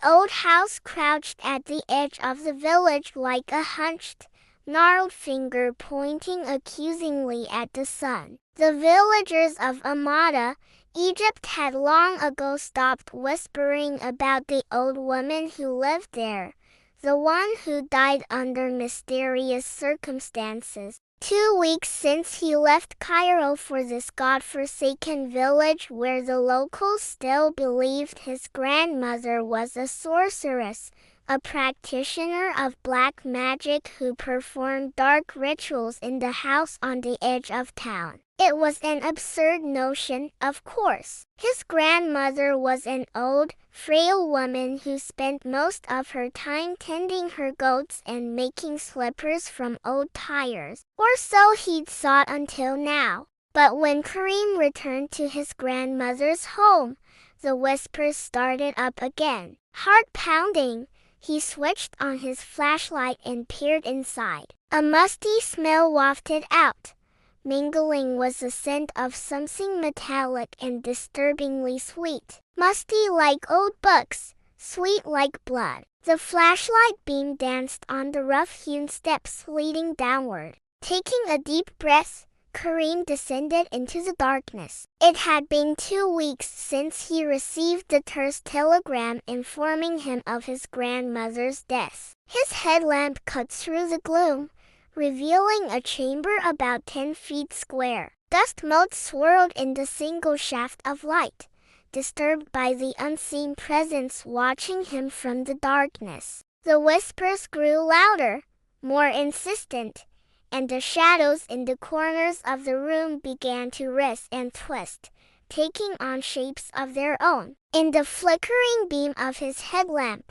old house crouched at the edge of the village like a hunched, gnarled finger pointing accusingly at the sun. The villagers of Amada, Egypt had long ago stopped whispering about the old woman who lived there, the one who died under mysterious circumstances. 2 weeks since he left Cairo for this god-forsaken village where the locals still believed his grandmother was a sorceress, a practitioner of black magic who performed dark rituals in the house on the edge of town. It was an absurd notion, of course. His grandmother was an old, frail woman who spent most of her time tending her goats and making slippers from old tires. Or so he'd thought until now. But when Karim returned to his grandmother's home, the whispers started up again. Heart pounding, he switched on his flashlight and peered inside. A musty smell wafted out. Mingling was the scent of something metallic and disturbingly sweet. Musty like old books, sweet like blood. The flashlight beam danced on the rough-hewn steps leading downward. Taking a deep breath, Karim descended into the darkness. It had been 2 weeks since he received the terse telegram informing him of his grandmother's death. His headlamp cut through the gloom, revealing a chamber about 10 feet square. Dust motes swirled in the single shaft of light, disturbed by the unseen presence watching him from the darkness. The whispers grew louder, more insistent, and the shadows in the corners of the room began to writhe and twist, taking on shapes of their own. In the flickering beam of his headlamp,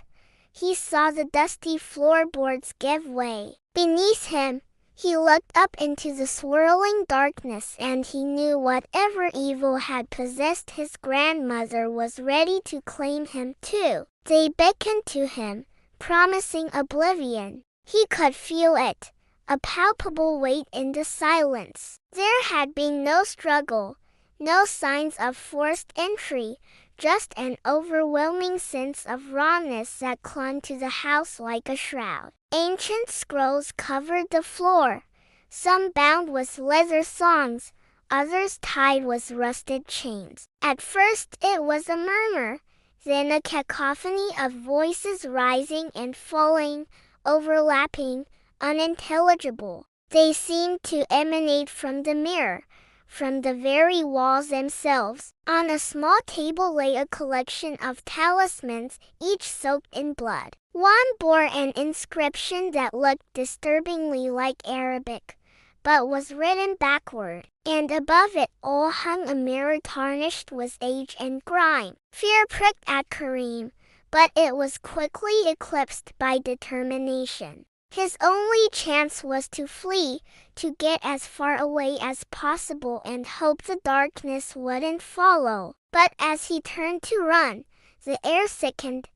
he saw the dusty floorboards give way. Beneath him, he looked up into the swirling darkness and he knew whatever evil had possessed his grandmother was ready to claim him too. They beckoned to him, promising oblivion. He could feel it, a palpable weight in the silence. There had been no struggle, no signs of forced entry, just an overwhelming sense of rawness that clung to the house like a shroud. Ancient scrolls covered the floor, some bound with leather thongs, others tied with rusted chains. At first it was a murmur, then a cacophony of voices rising and falling, overlapping, unintelligible. They seemed to emanate from the mirror, from the very walls themselves. On a small table lay a collection of talismans, each soaked in blood. One bore an inscription that looked disturbingly like Arabic, but was written backward, and above it all hung a mirror tarnished with age and grime. Fear pricked at Karim, but it was quickly eclipsed by determination. His only chance was to flee, to get as far away as possible and hope the darkness wouldn't follow. But as he turned to run, the air thickened,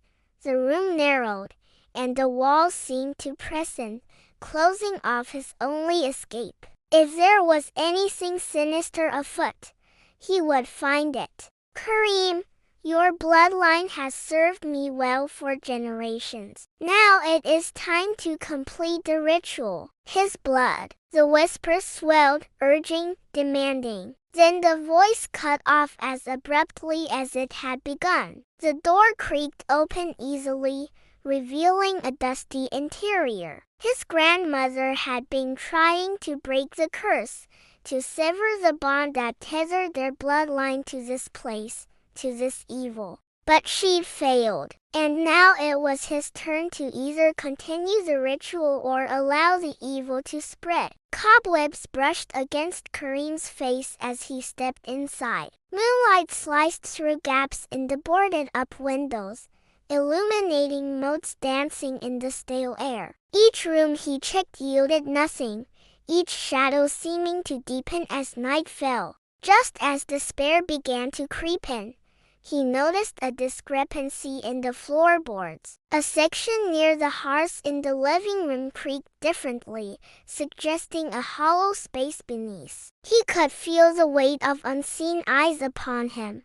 the room narrowed, and the walls seemed to press in, closing off his only escape. If there was anything sinister afoot, he would find it. Karim, your bloodline has served me well for generations. Now it is time to complete the ritual. His blood. The whisper swelled, urging, demanding. Then the voice cut off as abruptly as it had begun. The door creaked open easily, revealing a dusty interior. His grandmother had been trying to break the curse, to sever the bond that tethered their bloodline to this place, to this evil. But she'd failed, and now it was his turn to either continue the ritual or allow the evil to spread. Cobwebs brushed against Karim's face as he stepped inside. Moonlight sliced through gaps in the boarded-up windows, illuminating motes dancing in the stale air. Each room he checked yielded nothing, each shadow seeming to deepen as night fell. Just as despair began to creep in, he noticed a discrepancy in the floorboards. A section near the hearth in the living room creaked differently, suggesting a hollow space beneath. He could feel the weight of unseen eyes upon him,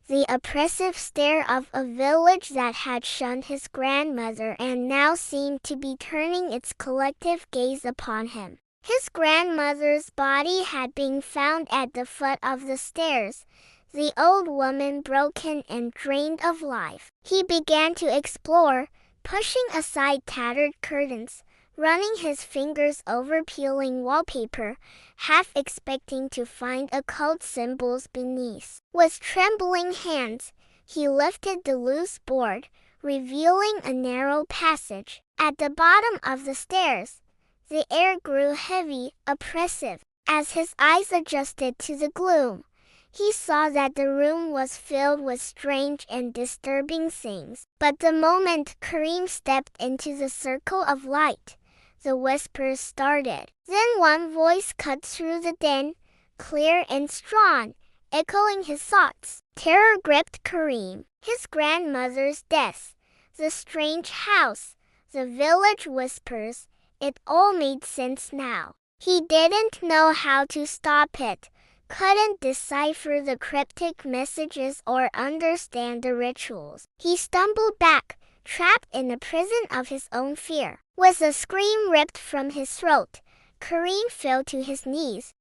the oppressive stare of a village that had shunned his grandmother and now seemed to be turning its collective gaze upon him. His grandmother's body had been found at the foot of the stairs, the old woman broken and drained of life. He began to explore, pushing aside tattered curtains, running his fingers over peeling wallpaper, half expecting to find occult symbols beneath. With trembling hands, he lifted the loose board, revealing a narrow passage. At the bottom of the stairs, the air grew heavy, oppressive. As his eyes adjusted to the gloom, he saw that the room was filled with strange and disturbing things. But the moment Karim stepped into the circle of light, the whispers started. Then one voice cut through the din, clear and strong, echoing his thoughts. Terror gripped Karim. His grandmother's death, the strange house, the village whispers, it all made sense now. He didn't know how to stop it, couldn't decipher the cryptic messages or understand the rituals. He stumbled back, trapped in a prison of his own fear. With a scream ripped from his throat, Karim fell to his knees,